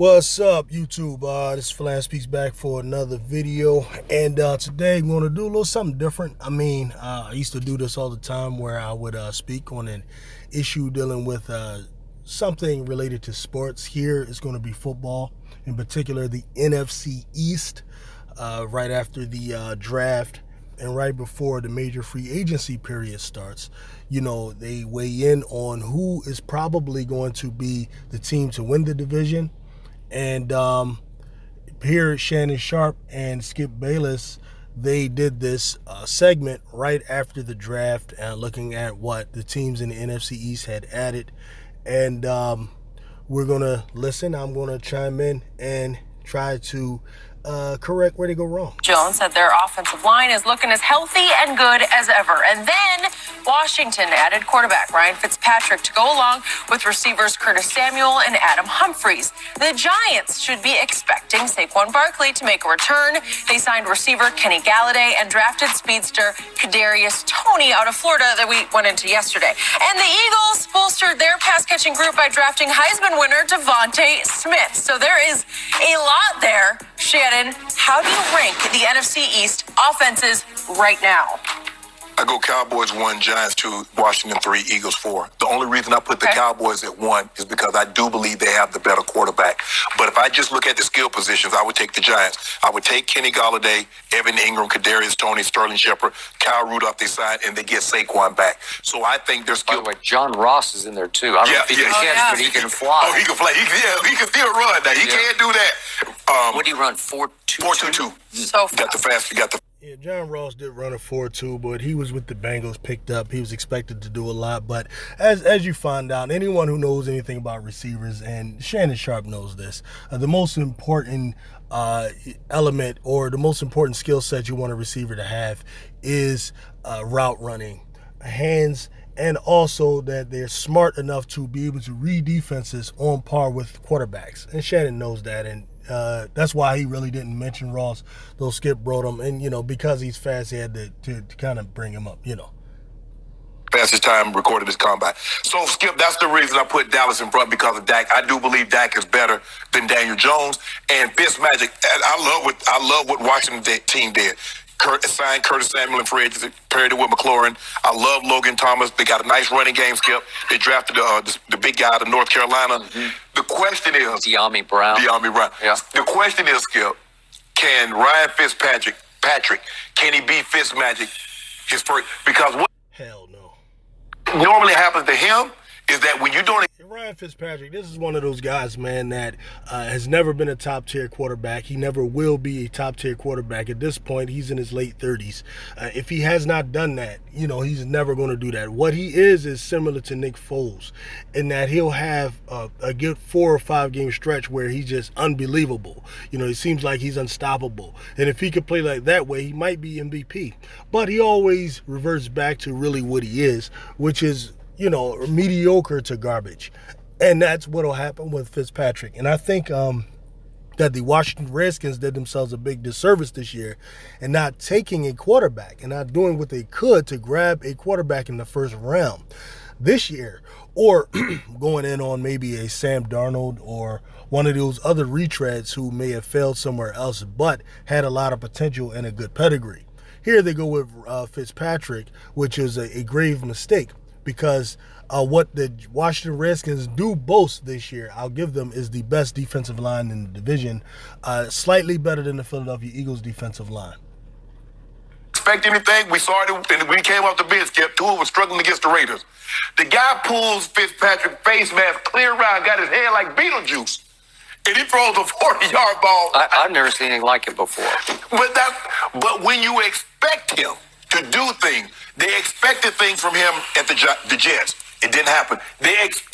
What's up, YouTube? This is Flan Speaks back for another video, and today I'm going to do a little something different. I used to do this all the time where I would speak on an issue dealing with something related to sports. Here it's going to be football, in particular the NFC East, right after the draft and right before the major free agency period starts. You know, they weigh in on who is probably going to be the team to win the division. And here, Shannon Sharpe and Skip Bayless, they did this segment right after the draft, looking at what the teams in the NFC East had added. And we're going to listen. I'm going to chime in and try to correct where they go wrong. Jones said their offensive line is looking as healthy and good as ever. And then Washington added quarterback Ryan Fitzpatrick to go along with receivers Curtis Samuel and Adam Humphries. The Giants should be expecting Saquon Barkley to make a return. They signed receiver Kenny Galladay and drafted speedster Kadarius Toney out of Florida that we went into yesterday. And the Eagles bolstered their pass-catching group by drafting Heisman winner Devontae Smith. So there is a lot there. Shannon, how do you rank the NFC East offenses right now? I go Cowboys 1, Giants 2, Washington 3, Eagles 4. The only reason I put the Cowboys at 1 is because I do believe they have the better quarterback. But if I just look at the skill positions, I would take the Giants. I would take Kenny Galladay, Evan Ingram, Kadarius Toney, Sterling Shepard, Kyle Rudolph they side, and they get Saquon back. So I think their skill. By the way, John Ross is in there too. I don't know if he can catch, but he can fly. Oh, he can fly. He can still run. Now, he can't do that. What do you run? 4.22? 4.22. So fast. Yeah, John Ross did run a 4.2, but he was with the Bengals, picked up. He was expected to do a lot. But as you find out, anyone who knows anything about receivers, and Shannon Sharpe knows this, the most important element or the most important skill set you want a receiver to have is route running, hands, and also that they're smart enough to be able to read defenses on par with quarterbacks. And Shannon knows that, and that's why he really didn't mention Ross, though Skip brought him. And, because he's fast, he had to kind of bring him up, Fastest time recorded this combine. So, Skip, that's the reason I put Dallas in front, because of Dak. I do believe Dak is better than Daniel Jones. And Fitzmagic, I love what Washington team did. Signed Curtis Samuel and free agency, paired it with McLaurin. I love Logan Thomas. They got a nice running game, Skip. They drafted the big guy out of North Carolina. Mm-hmm. The question is... De'Ami Brown. Yeah. The question is, Skip, can Ryan Fitzpatrick, can he be Fitzmagic his first? Because what... Hell no. Normally happens to him is that when you don't... Ryan Fitzpatrick, this is one of those guys, man, that has never been a top-tier quarterback. He never will be a top-tier quarterback. At this point, he's in his late 30s. If he has not done that, he's never going to do that. What he is similar to Nick Foles in that he'll have a good 4 or 5 game stretch where he's just unbelievable. It seems like he's unstoppable. And if he could play like that way, he might be MVP. But he always reverts back to really what he is, which is mediocre to garbage. And that's what will happen with Fitzpatrick. And I think that the Washington Redskins did themselves a big disservice this year in not taking a quarterback and not doing what they could to grab a quarterback in the first round this year, or going in on maybe a Sam Darnold or one of those other retreads who may have failed somewhere else but had a lot of potential and a good pedigree. Here they go with Fitzpatrick, which is a grave mistake. Because what the Washington Redskins do boast this year, I'll give them, is the best defensive line in the division, slightly better than the Philadelphia Eagles defensive line. Expect anything? We saw it, and we came off the bench. Tua was struggling against the Raiders. The guy pulls Fitzpatrick face mask clear around, got his head like Beetlejuice, and he throws a 40-yard ball. I've never seen anything like it before. But when you expect him to do things, they expected things from him at the Jets. It didn't happen.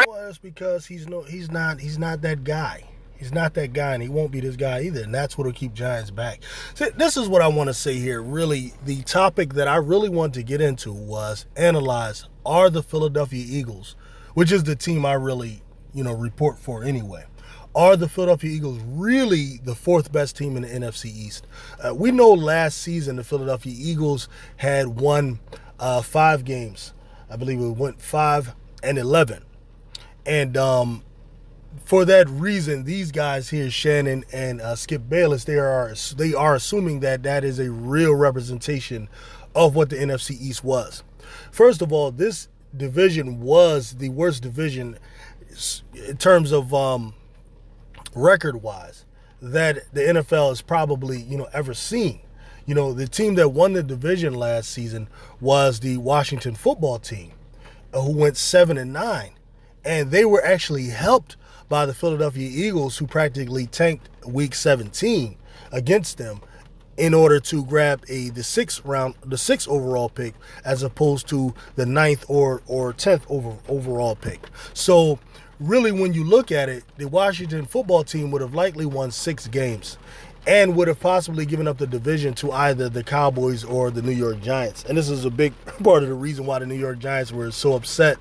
Well, that's because he's not that guy. He's not that guy, and he won't be this guy either. And that's what will keep Giants back. So this is what I want to say here. Really, the topic that I really wanted to get into was analyze, are the Philadelphia Eagles, which is the team I really, report for anyway, are the Philadelphia Eagles really the 4th best team in the NFC East? We know last season the Philadelphia Eagles had won 5 games. I believe it went 5-11. And for that reason, these guys here, Shannon and Skip Bayless, they are assuming that that is a real representation of what the NFC East was. First of all, this division was the worst division in terms of record-wise that the NFL has probably ever seen. The team that won the division last season was the Washington football team, who went 7-9, and they were actually helped by the Philadelphia Eagles, who practically tanked Week 17 against them in order to grab the sixth overall pick, as opposed to the 9th or 10th overall pick. So really, when you look at it, the Washington football team would have likely won 6 games and would have possibly given up the division to either the Cowboys or the New York Giants. And this is a big part of the reason why the New York Giants were so upset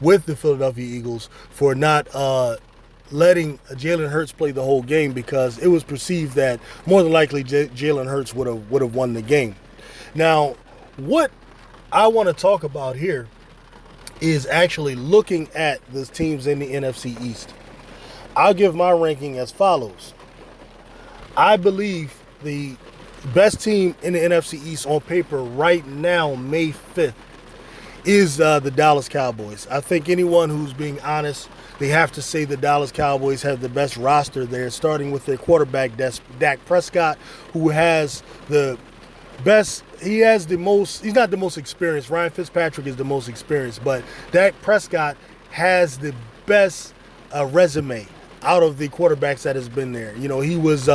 with the Philadelphia Eagles for not letting Jalen Hurts play the whole game, because it was perceived that more than likely Jalen Hurts would have won the game. Now, what I want to talk about here is actually looking at the teams in the NFC East. I'll give my ranking as follows. I believe the best team in the NFC East on paper right now, May 5th, is the Dallas Cowboys. I think anyone who's being honest, they have to say the Dallas Cowboys have the best roster there, starting with their quarterback, Dak Prescott, who has the best, he's not the most experienced. Ryan Fitzpatrick is the most experienced, but Dak Prescott has the best resume out of the quarterbacks that has been there. He was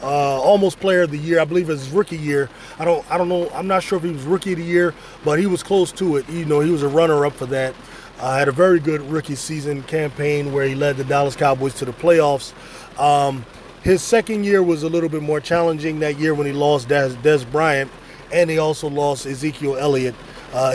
almost player of the year. I believe his rookie year. I don't know. I'm not sure if he was rookie of the year, but he was close to it. He was a runner-up for that. Had a very good rookie season campaign where he led the Dallas Cowboys to the playoffs. His second year was a little bit more challenging that year when he lost Des Bryant, and he also lost Ezekiel Elliott.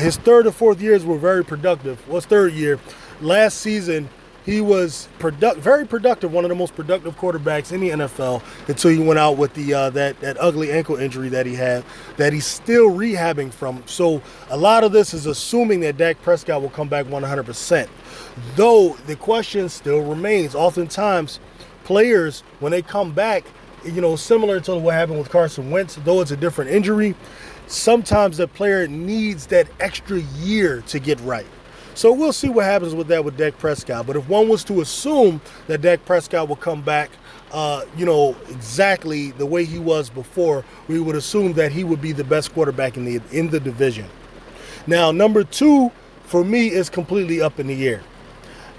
His third and fourth years were very productive. Third year? Last season, he was very productive, one of the most productive quarterbacks in the NFL, until he went out with the that ugly ankle injury that he had, that he's still rehabbing from. So a lot of this is assuming that Dak Prescott will come back 100%. Though the question still remains. Oftentimes, players, when they come back, similar to what happened with Carson Wentz, though it's a different injury, sometimes the player needs that extra year to get right. So we'll see what happens with that with Dak Prescott. But if one was to assume that Dak Prescott will come back, exactly the way he was before, we would assume that he would be the best quarterback in the division. Now, number 2 for me is completely up in the air.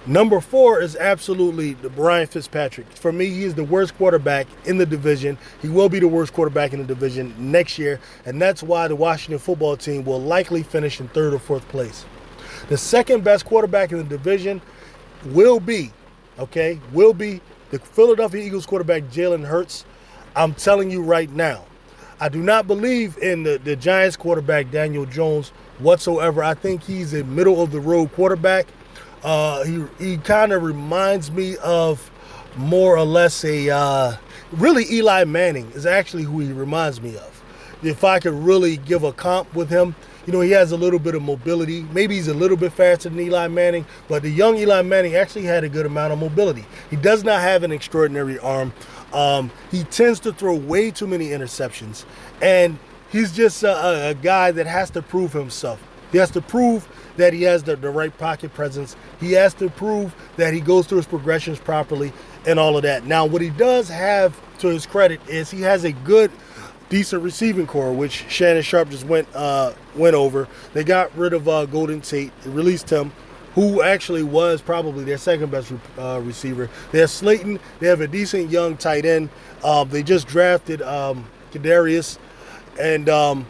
Number 4 is absolutely Ryan Fitzpatrick. For me, he is the worst quarterback in the division. He will be the worst quarterback in the division next year, and that's why the Washington football team will likely finish in 3rd or 4th place. The second best quarterback in the division will be the Philadelphia Eagles quarterback, Jalen Hurts. I'm telling you right now, I do not believe in the Giants quarterback, Daniel Jones, whatsoever. I think he's a middle-of-the-road quarterback. He kind of reminds me of more or less really Eli Manning is actually who he reminds me of. If I could really give a comp with him, he has a little bit of mobility. Maybe he's a little bit faster than Eli Manning, but the young Eli Manning actually had a good amount of mobility. He does not have an extraordinary arm. He tends to throw way too many interceptions, and he's just a guy that has to prove himself. He has to prove that he has the right pocket presence. He has to prove that he goes through his progressions properly and all of that. Now, what he does have to his credit is he has a good, decent receiving core, which Shannon Sharpe just went over. They got rid of Golden Tate. They released him, who actually was probably their second best receiver. They have Slayton. They have a decent young tight end. They just drafted Kadarius, and I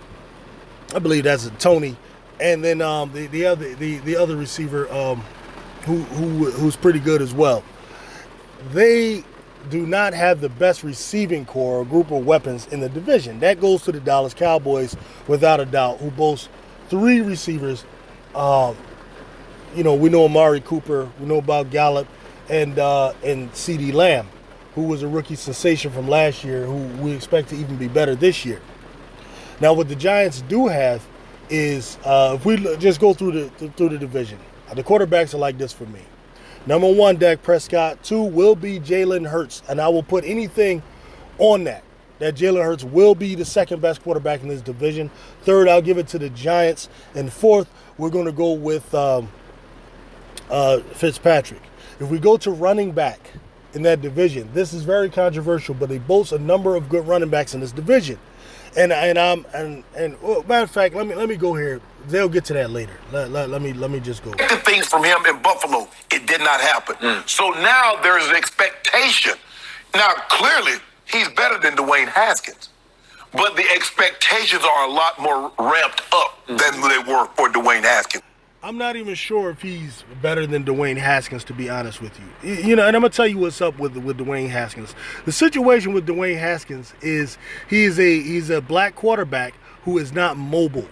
believe that's Tony. And then the other receiver who's pretty good as well. They do not have the best receiving core or group of weapons in the division. That goes to the Dallas Cowboys without a doubt, who boasts 3 receivers. We know Amari Cooper, we know about Gallup, and CeeDee Lamb, who was a rookie sensation from last year, who we expect to even be better this year. Now, what the Giants do have is, if we just go through the division, the quarterbacks are like this for me. Number 1, Dak Prescott. 2 will be Jalen Hurts. And I will put anything on that Jalen Hurts will be the second best quarterback in this division. 3rd, I'll give it to the Giants. And 4th, we're going to go with Fitzpatrick. If we go to running back in that division, this is very controversial, but they boast a number of good running backs in this division. And well, matter of fact, let me go here. They'll get to that later. Let me just go. The things from him in Buffalo, it did not happen. So now there's an expectation. Now clearly he's better than Dwayne Haskins, but the expectations are a lot more ramped up than they were for Dwayne Haskins. I'm not even sure if he's better than Dwayne Haskins, to be honest with you. You know, and I'm going to tell you what's up with Dwayne Haskins. The situation with Dwayne Haskins is he's a black quarterback who is not mobile.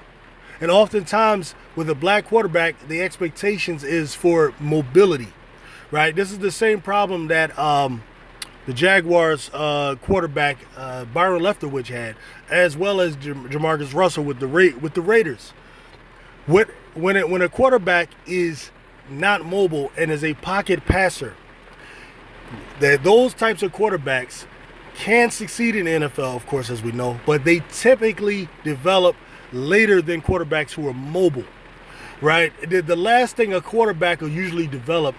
And oftentimes with a black quarterback, the expectations is for mobility, right? This is the same problem that the Jaguars quarterback Byron Leftwich had, as well as Jamarcus Russell with the Raiders. When a quarterback is not mobile and is a pocket passer, those types of quarterbacks can succeed in the NFL, of course, as we know, but they typically develop later than quarterbacks who are mobile, right? The last thing a quarterback will usually develop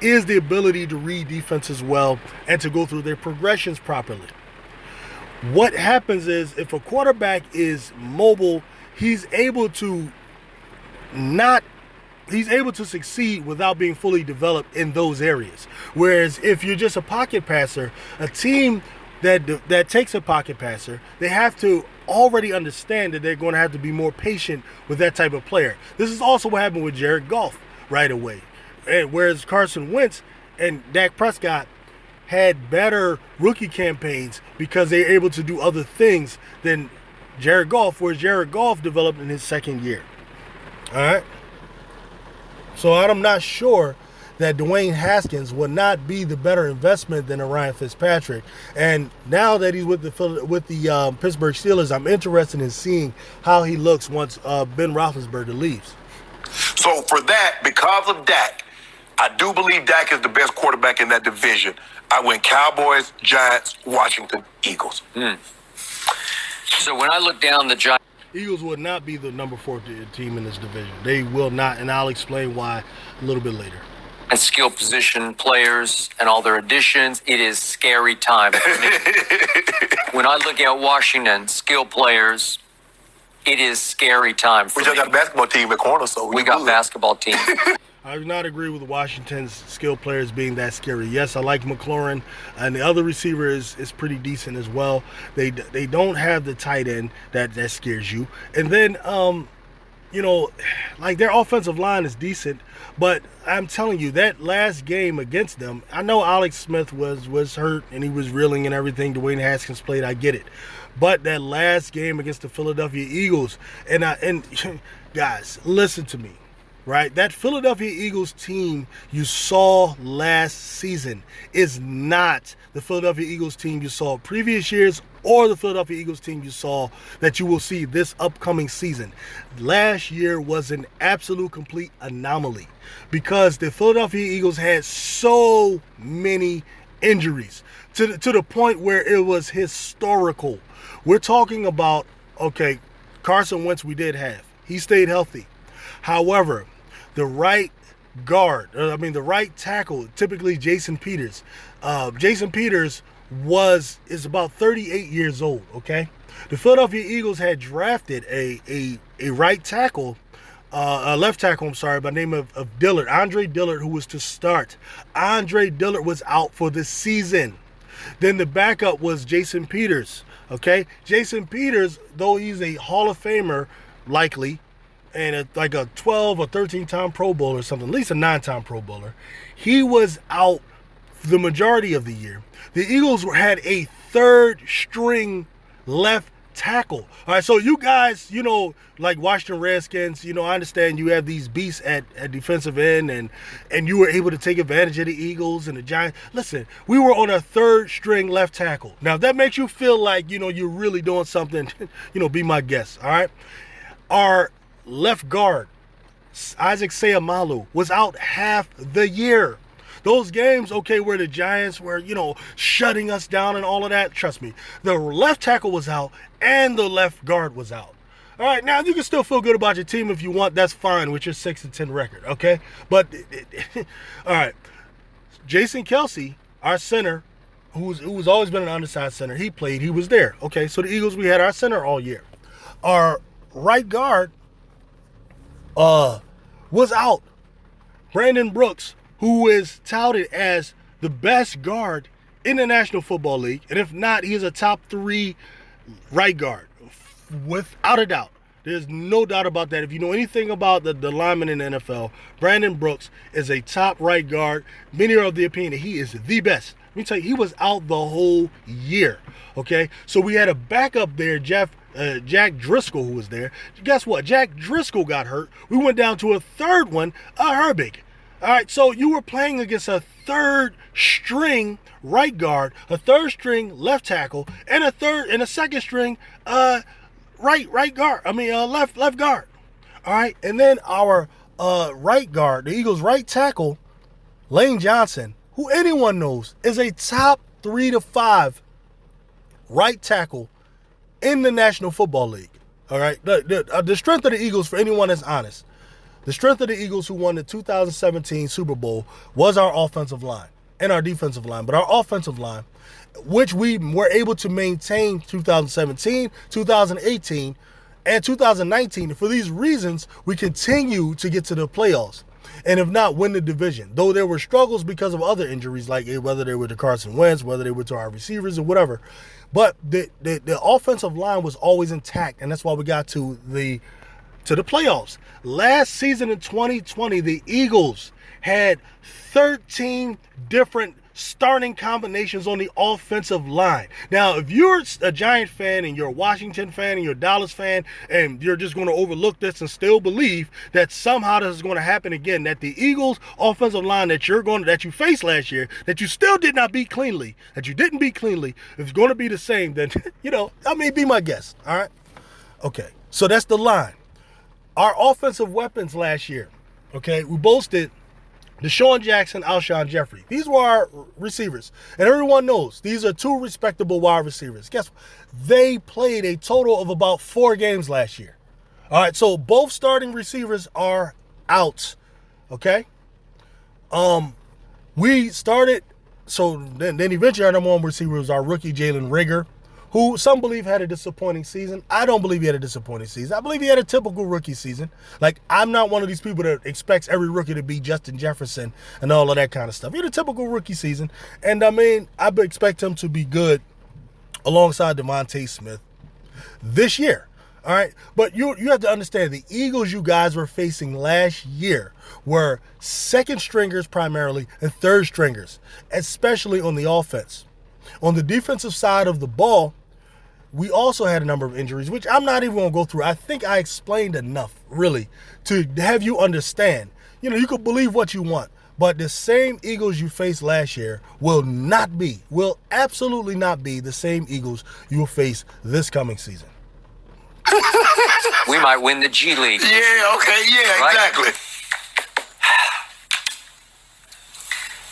is the ability to read defenses well and to go through their progressions properly. What happens is if a quarterback is mobile, he's able to succeed without being fully developed in those areas. Whereas if you're just a pocket passer, a team that takes a pocket passer, they have to already understand that they're going to have to be more patient with that type of player. This is also what happened with Jared Goff right away. And whereas Carson Wentz and Dak Prescott had better rookie campaigns because they were able to do other things than Jared Goff, whereas Jared Goff developed in his second year. All right. So I'm not sure that Dwayne Haskins would not be the better investment than a Ryan Fitzpatrick. And now that he's with the Pittsburgh Steelers, I'm interested in seeing how he looks once Ben Roethlisberger leaves. So for that, because of Dak, I do believe Dak is the best quarterback in that division. I went Cowboys, Giants, Washington, Eagles. So when I look down the Giants, Eagles would not be the number 4 team in this division. They will not, and I'll explain why a little bit later. and skill position players and all their additions, it is scary time. When I look at Washington, skill players, it is scary time for We just got a basketball team at corner, so we got basketball team. I do not agree with Washington's skill players being that scary. Yes, I like McLaurin, and the other receiver is pretty decent as well. They don't have the tight end that scares you. And then, like their offensive line is decent, but I'm telling you, that last game against them, I know Alex Smith was hurt and he was reeling and everything. Dwayne Haskins played, I get it. But that last game against the Philadelphia Eagles, and guys, listen to me. Right, that Philadelphia Eagles team you saw last season is not the Philadelphia Eagles team you saw previous years or the Philadelphia Eagles team you saw that you will see this upcoming season. Last year was an absolute complete anomaly because the Philadelphia Eagles had so many injuries to the point where it was historical. We're talking about, okay, Carson Wentz we did have. He stayed healthy. However, the right tackle, typically Jason Peters. Jason Peters is about 38 years old, okay? The Philadelphia Eagles had drafted a right tackle, a left tackle, by the name of Dillard, Andre Dillard, who was to start. Andre Dillard was out for the season. Then the backup was Jason Peters, okay? Jason Peters, though he's a Hall of Famer, likely, and like a 12 or 13-time Pro Bowler or something, at least a 9-time Pro Bowler, he was out the majority of the year. The Eagles had a third-string left tackle. All right, so you guys, like Washington Redskins, I understand you have these beasts at defensive end, and you were able to take advantage of the Eagles and the Giants. Listen, we were on a third-string left tackle. Now, if that makes you feel like, you're really doing something, be my guest, all right? Our left guard, Isaac Seumalo, was out half the year. those games, okay, where the Giants were, shutting us down and all of that, trust me, the left tackle was out and the left guard was out. All right, now you can still feel good about your team if you want. That's fine with your 6-10 record, okay? But all right, Jason Kelsey, our center, who's always been an undersized center, he played. He was there. Okay, so the Eagles, we had our center all year. Our right guard was out. Brandon Brooks, who is touted as the best guard in the National Football League, and if not, he is a top 3 right guard, without a doubt. There's no doubt about that. If you know anything about the linemen in the NFL, Brandon Brooks is a top right guard. Many are of the opinion that he is the best. Let me tell you, he was out the whole year. Okay, so we had a backup there, Jack Driscoll, who was there. Guess what? Jack Driscoll got hurt. We went down to a third one, Herbig. All right, so you were playing against a third string right guard, a third string left tackle, and a second string right guard. Left guard. All right, and then our right guard, the Eagles' right tackle, Lane Johnson, who anyone knows is a top 3 to 5 right tackle in the National Football League. All right, the strength of the Eagles, for anyone that's honest, the strength of the Eagles who won the 2017 Super Bowl was our offensive line and our defensive line. But our offensive line, which we were able to maintain 2017, 2018, and 2019. And for these reasons, we continue to get to the playoffs. And if not, win the division. Though there were struggles because of other injuries, like whether they were to Carson Wentz, whether they were to our receivers or whatever. But the offensive line was always intact, and that's why we got to the playoffs. Last season in 2020, the Eagles had 13 different starting combinations on the offensive line. Now, if you're a Giant fan and you're a Washington fan and you're a Dallas fan and you're just going to overlook this and still believe that somehow this is going to happen again, that the Eagles offensive line that you faced last year, that you still did not beat cleanly, that you didn't beat cleanly, if it's going to be the same, then, be my guest. All right. Okay. So that's the line. Our offensive weapons last year, okay, we boasted Deshaun Jackson, Alshon Jeffrey. These were our receivers. And everyone knows these are 2 respectable wide receivers. Guess what? They played a total of about 4 games last year. All right, so both starting receivers are out. Okay? We started, so then eventually our number 1 receiver was our rookie, Jalen Reagor, who some believe had a disappointing season. I don't believe he had a disappointing season. I believe he had a typical rookie season. Like, I'm not one of these people that expects every rookie to be Justin Jefferson and all of that kind of stuff. He had a typical rookie season. And, I expect him to be good alongside Devontae Smith this year. All right? But you have to understand, the Eagles you guys were facing last year were second stringers primarily and third stringers, especially on the offense. On the defensive side of the ball, we also had a number of injuries, which I'm not even going to go through. I think I explained enough, really, to have you understand. You could believe what you want, but the same Eagles you faced last year will absolutely not be the same Eagles you will face this coming season. We might win the G League. Yeah, okay, yeah, right? Exactly.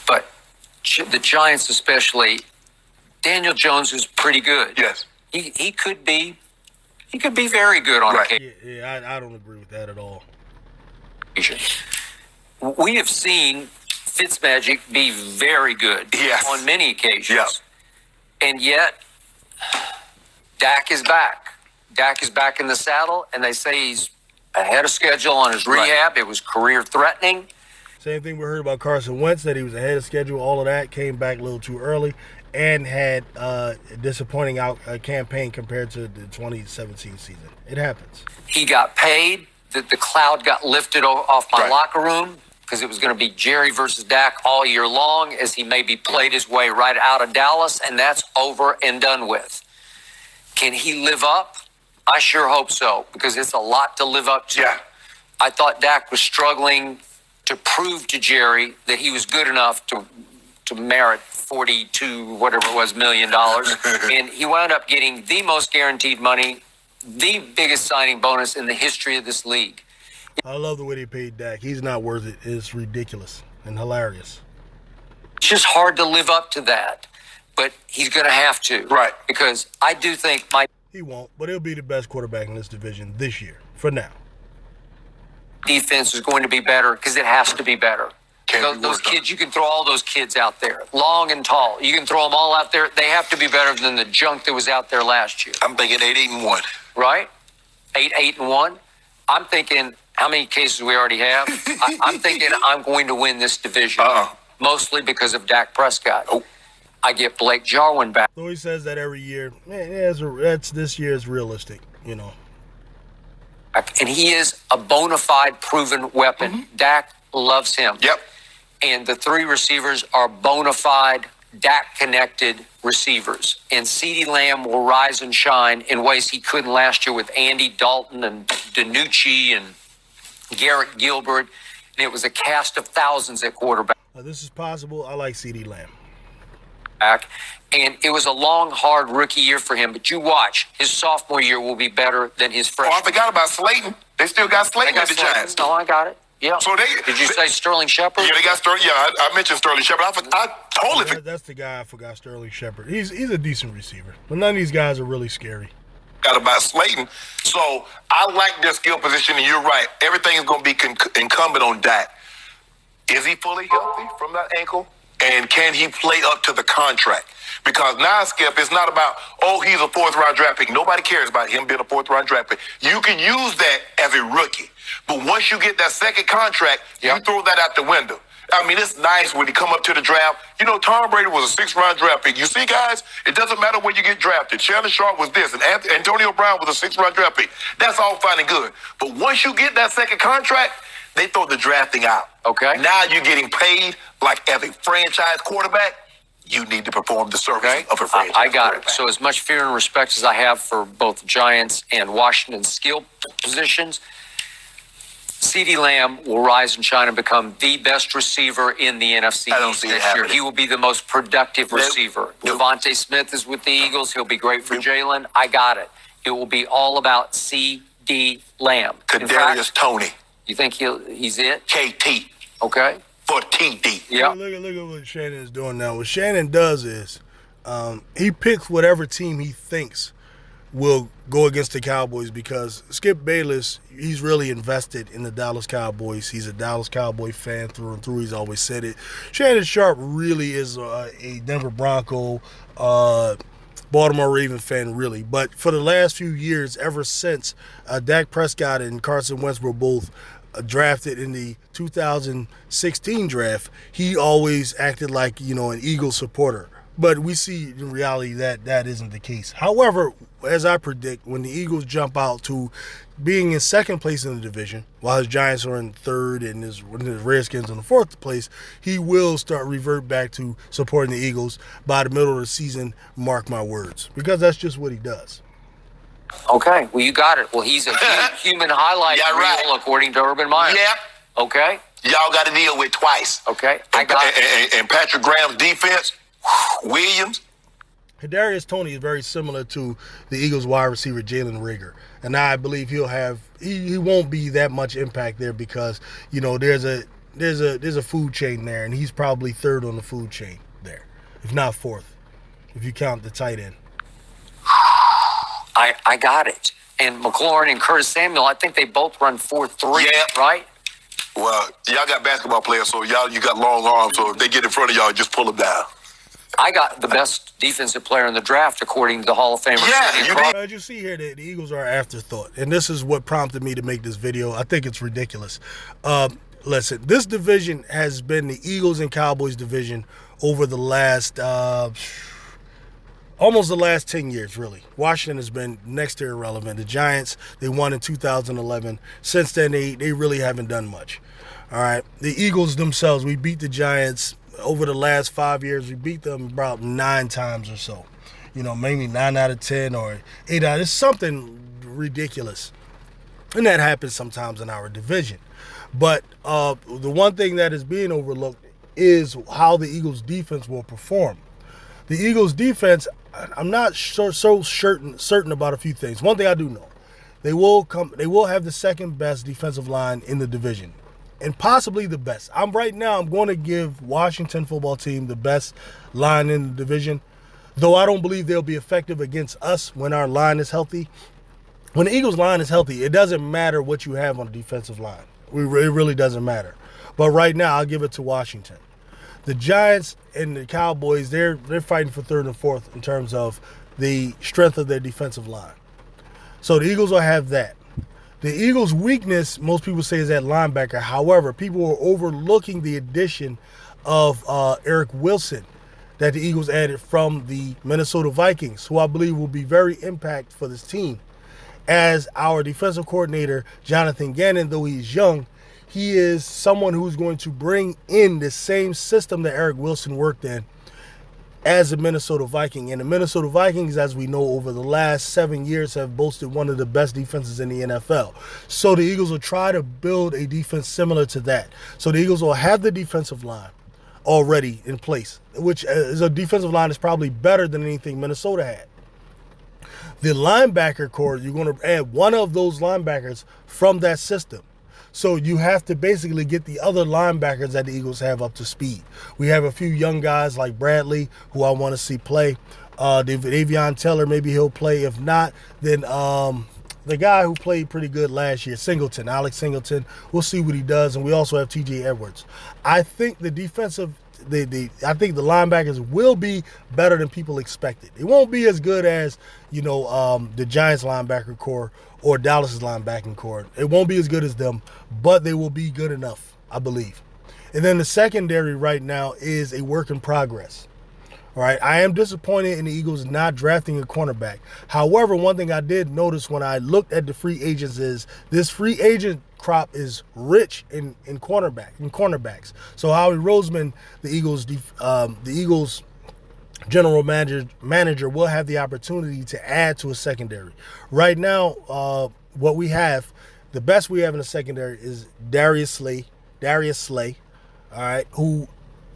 But the Giants especially, Daniel Jones is pretty good. Yes. He could be very good on occasion. Yeah, I don't agree with that at all. We have seen Fitzmagic be very good on many occasions. Yeah. And yet, Dak is back. Dak is back in the saddle, and they say he's ahead of schedule on his rehab. It was career-threatening. Same thing we heard about Carson Wentz, that he was ahead of schedule, all of that, came back a little too early, and had a disappointing campaign compared to the 2017 season. It happens. He got paid. The cloud got lifted off my locker room because it was going to be Jerry versus Dak all year long as he maybe played his way right out of Dallas, and that's over and done with. Can he live up? I sure hope so, because it's a lot to live up to. Yeah. I thought Dak was struggling to prove to Jerry that he was good enough to merit $42 whatever it was $million. And he wound up getting the most guaranteed money, the biggest signing bonus in the history of this league. I love the way they paid Dak. He's not worth it. It's ridiculous and hilarious. It's just hard to live up to that, but he's going to have to. Right. Because I do think he won't, but he'll be the best quarterback in this division this year, for now. Defense is going to be better because it has to be better. Those kids, you can throw all those kids out there, long and tall. You can throw them all out there. They have to be better than the junk that was out there last year. I'm thinking 8-8-1. Right? 8-8-1. I'm thinking how many cases we already have. I'm thinking I'm going to win this division, mostly because of Dak Prescott. Oh. I get Blake Jarwin back. So he says that every year. Man, that's this year is realistic, you know. And he is a bona fide proven weapon. Mm-hmm. Dak loves him. Yep. And the three receivers are bona fide Dak-connected receivers. And CeeDee Lamb will rise and shine in ways he couldn't last year with Andy Dalton and DiNucci and Garrett Gilbert. And it was a cast of thousands at quarterback. This is possible. I like CeeDee Lamb. And it was a long, hard rookie year for him. But you watch, his sophomore year will be better than his freshman. Oh, I forgot about Slayton. They still got Slayton at the Giants. No, I got it. Yeah. So Did you say Sterling Shepard? Yeah, they got Sterling. Yeah, I mentioned Sterling Shepard. I totally forgot. That's the guy I forgot, Sterling Shepard. He's a decent receiver, but none of these guys are really scary. About Slayton. So I like their skill position, and you're right. Everything is going to be incumbent on Dak. Is he fully healthy from that ankle? And can he play up to the contract? Because now, Skip, it's not about, he's a fourth-round draft pick. Nobody cares about him being a fourth-round draft pick. You can use that as a rookie. But once you get that second contract, you throw that out the window. I mean, it's nice when you come up to the draft. You know, Tom Brady was a sixth-round draft pick. You see, guys, it doesn't matter where you get drafted. Shannon Sharpe was this, and Antonio Brown was a sixth-round draft pick. That's all fine and good. But once you get that second contract, they throw the drafting out. Okay. Now you're getting paid like as a franchise quarterback. You need to perform the service of a franchise I got quarterback. it. So as much fear and respect as I have for both the Giants and Washington's skill positions, CeeDee Lamb will rise and shine and become the best receiver in the NFC East this year. He will be the most productive receiver. Devontae Smith is with the Eagles. He'll be great for Jalen. I got it. It will be all about CeeDee Lamb. Kadarius Toney. You think he's it? KT. Okay. For TD. Yeah. Look at what Shannon is doing now. What Shannon does is he picks whatever team he thinks will go against the Cowboys, because Skip Bayless, he's really invested in the Dallas Cowboys. He's a Dallas Cowboy fan through and through. He's always said it. Shannon Sharpe really is a Denver Bronco, Baltimore Raven fan, really. But for the last few years, ever since Dak Prescott and Carson Wentz were both drafted in the 2016 draft, he always acted like, an Eagles supporter. But we see in reality that isn't the case. However, as I predict, when the Eagles jump out to being in second place in the division, while his Giants are in third and his Redskins in the fourth place, he will revert back to supporting the Eagles by the middle of the season, mark my words. Because that's just what he does. Okay, well, you got it. Well, he's a human highlight reel, according to Urban Meyer. Yep. Okay. Y'all got to deal with twice. Okay, I got it. And Patrick Graham's defense, Williams. Kadarius Toney is very similar to the Eagles wide receiver Jalen Reagor, and I believe he won't be that much impact there, because there's a food chain there, and he's probably third on the food chain there, if not fourth, if you count the tight end. I got it. And McLaurin and Curtis Samuel, I think they both run 4.3, right? Well, y'all got basketball players, so you got long arms, so if they get in front of y'all, just pull them down. I got the best defensive player in the draft, according to the Hall of Famer. As you see here, the Eagles are an afterthought, and this is what prompted me to make this video. I think it's ridiculous. Listen, this division has been the Eagles and Cowboys division over the last almost the last 10 years, really. Washington has been next to irrelevant. The Giants, they won in 2011. Since then, they really haven't done much. All right. The Eagles themselves, we beat the Giants over the last 5 years. We beat them about 9 times or so. Maybe 9 out of 10 or 8 out. It's something ridiculous. And that happens sometimes in our division. But the one thing that is being overlooked is how the Eagles' defense will perform. The Eagles' defense, I'm not so certain about a few things. One thing I do know, they will have the second best defensive line in the division. and possibly the best. I'm going to give Washington football team the best line in the division, though I don't believe they'll be effective against us when our line is healthy. When the Eagles line is healthy, it doesn't matter what you have on the defensive line. It really doesn't matter. But right now, I'll give it to Washington. The Giants and the Cowboys, they're fighting for third and fourth in terms of the strength of their defensive line. So the Eagles will have that. The Eagles' weakness, most people say, is at linebacker. However, people are overlooking the addition of Eric Wilson that the Eagles added from the Minnesota Vikings, who I believe will be very impactful for this team. As our defensive coordinator, Jonathan Gannon, though he's young, he is someone who's going to bring in the same system that Eric Wilson worked in as a Minnesota Viking. And the Minnesota Vikings, as we know, over the last 7 years have boasted one of the best defenses in the NFL. So the Eagles will try to build a defense similar to that. So the Eagles will have the defensive line already in place, which is a defensive line that's probably better than anything Minnesota had. The linebacker core, you're going to add one of those linebackers from that system. So you have to basically get the other linebackers that the Eagles have up to speed. We have a few young guys like Bradley, who I want to see play. Davion Taylor, maybe he'll play. If not, then the guy who played pretty good last year, Alex Singleton, we'll see what he does. And we also have T.J. Edwards. I think the linebackers will be better than people expected. It won't be as good as, the Giants linebacker core or Dallas's linebacking core. It won't be as good as them, but they will be good enough, I believe. And then the secondary right now is a work in progress. All right, I am disappointed in the Eagles not drafting a cornerback. However, one thing I did notice when I looked at the free agents is this free agent crop is rich in cornerbacks. So Howie Roseman, the Eagles general manager will have the opportunity to add to a secondary. Right now, what we have, the best we have in the secondary is Darius Slay, all right, who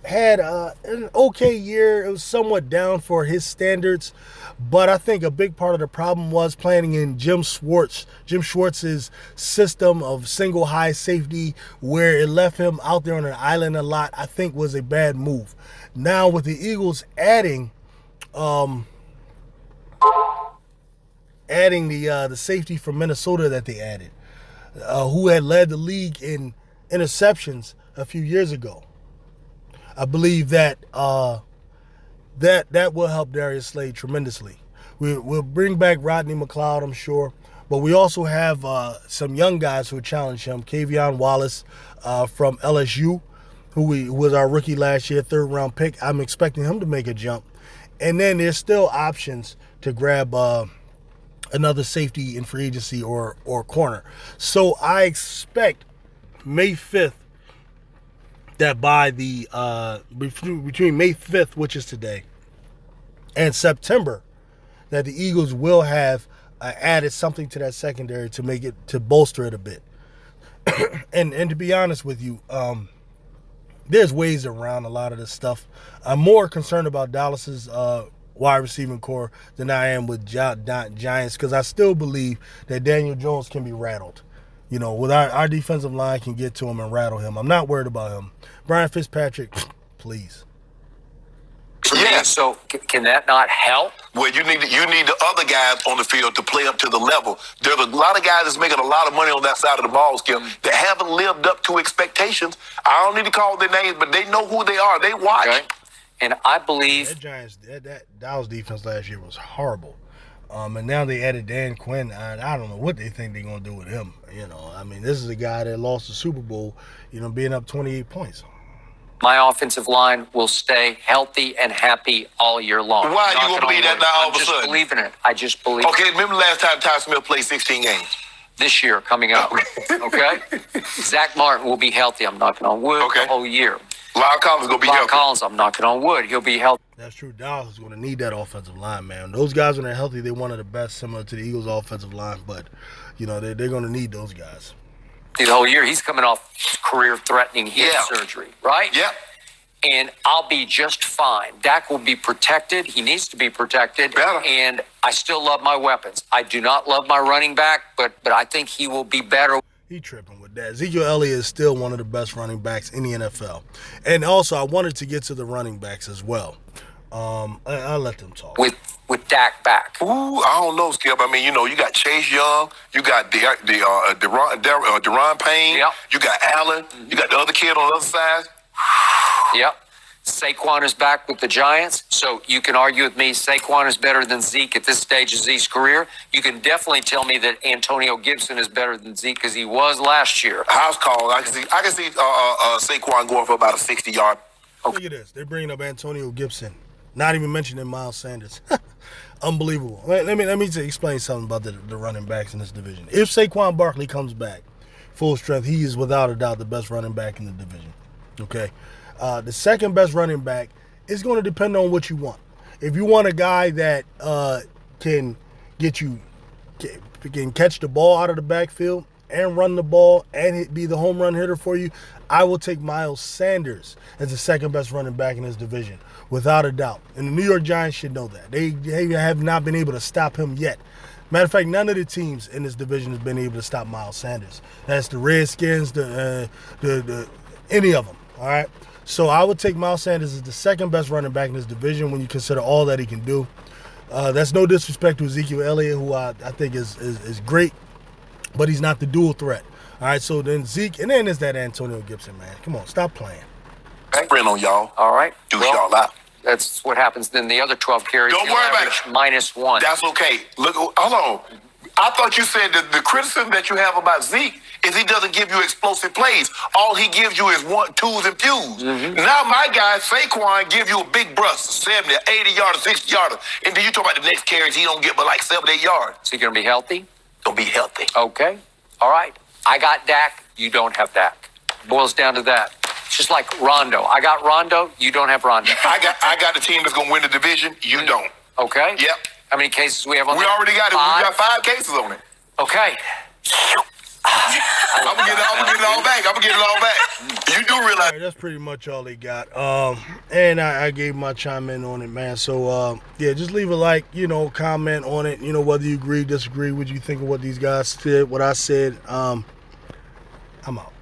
had an okay year. It was somewhat down for his standards, but I think a big part of the problem was playing in Jim Schwartz's system of single high safety, where it left him out there on an island a lot. I think was a bad move. Now with the Eagles adding the safety from Minnesota that they added, who had led the league in interceptions a few years ago, I believe that that will help Darius Slay tremendously. We'll bring back Rodney McLeod, I'm sure, but we also have some young guys who challenge him. Kavion Wallace from LSU, who was our rookie last year, third-round pick. I'm expecting him to make a jump. And then there's still options to grab another safety in free agency or corner. So I expect May 5th, that by the between May 5th, which is today, and September, that the Eagles will have added something to that secondary to bolster it a bit. and to be honest with you, there's ways around a lot of this stuff. I'm more concerned about Dallas's wide receiving core than I am with Giants, because I still believe that Daniel Jones can be rattled. With our defensive line can get to him and rattle him. I'm not worried about him. Brian Fitzpatrick, please. Yeah. So can that not help? Well, you need the other guys on the field to play up to the level. There's a lot of guys that's making a lot of money on that side of the ball, Skip, that haven't lived up to expectations. I don't need to call their names, but they know who they are. They watch. Okay. And I believe that Dallas defense last year was horrible. And now they added Dan Quinn. I don't know what they think they're going to do with him. This is a guy that lost the Super Bowl, being up 28 points. My offensive line will stay healthy and happy all year long. Why are you going to believe that now all of a sudden? I just believe in it. I just believe Okay, remember the last time Ty Smith played 16 games? This year coming up. Okay? Zach Martin will be healthy. I'm knocking on wood the whole year. Lyle Collins going to be healthy. Collins, I'm knocking on wood. He'll be healthy. That's true. Dallas is going to need that offensive line, man. Those guys, when they're healthy, they're one of the best, similar to the Eagles' offensive line. But, they're going to need those guys. The whole year, he's coming off career-threatening hip surgery, right? Yep. And I'll be just fine. Dak will be protected. He needs to be protected. Better. And I still love my weapons. I do not love my running back, but I think he will be better. He tripping with that Ezekiel Elliott is still one of the best running backs in the NFL. And also, I wanted to get to the running backs as well. I'll let them talk. With Dak back. Ooh, I don't know, Skip. I mean, you got Chase Young, you got Deron Payne, Yep. you got Allen, you got the other kid on the other side. Yep. Saquon is back with the Giants, so you can argue with me Saquon is better than Zeke at this stage of Zeke's career. You can definitely tell me that Antonio Gibson is better than Zeke because he was last year. House call. I can see Saquon going for about a 60-yard. Look at this. They're bringing up Antonio Gibson. Not even mentioning Miles Sanders. Unbelievable. Let me explain something about the running backs in this division. If Saquon Barkley comes back full strength, he is without a doubt the best running back in the division. Okay? The second best running back is going to depend on what you want. If you want a guy that can catch the ball out of the backfield and run the ball and be the home run hitter for you, I will take Miles Sanders as the second best running back in this division, without a doubt. And the New York Giants should know that. They have not been able to stop him yet. Matter of fact, none of the teams in this division has been able to stop Miles Sanders. That's the Redskins, the any of them. All right. So I would take Miles Sanders as the second best running back in this division when you consider all that he can do. That's no disrespect to Ezekiel Elliott, who I think is great, but he's not the dual threat. All right, so then Zeke, and then there's that Antonio Gibson, man. Come on, stop playing. Sprint on y'all. All right. Do y'all out. That's what happens. Then the other 12 carries. Don't worry about it. -1. That's okay. Look, hold on. I thought you said that the criticism that you have about Zeke is he doesn't give you explosive plays. All he gives you is twos and fews. Mm-hmm. Now my guy Saquon give you a big burst, 70, 80-yarder, 60-yarder, and then you talk about the next carries he don't get but like 7, 8 yards. Is he going to be healthy? Gonna be healthy. Okay. All right. I got Dak. You don't have Dak. Boils down to that. It's just like Rondo. I got Rondo. You don't have Rondo. I got the team that's gonna win the division. You don't. Okay. Yep. How many cases we have on We that? already got it. 5? We got 5 cases on it. Okay. I'm gonna get it all back. You do realize. All right, that's pretty much all they got. And I gave my chime in on it, man. So, yeah, just leave a like, comment on it. Whether you agree, disagree, what you think of what these guys said, what I said. I'm out.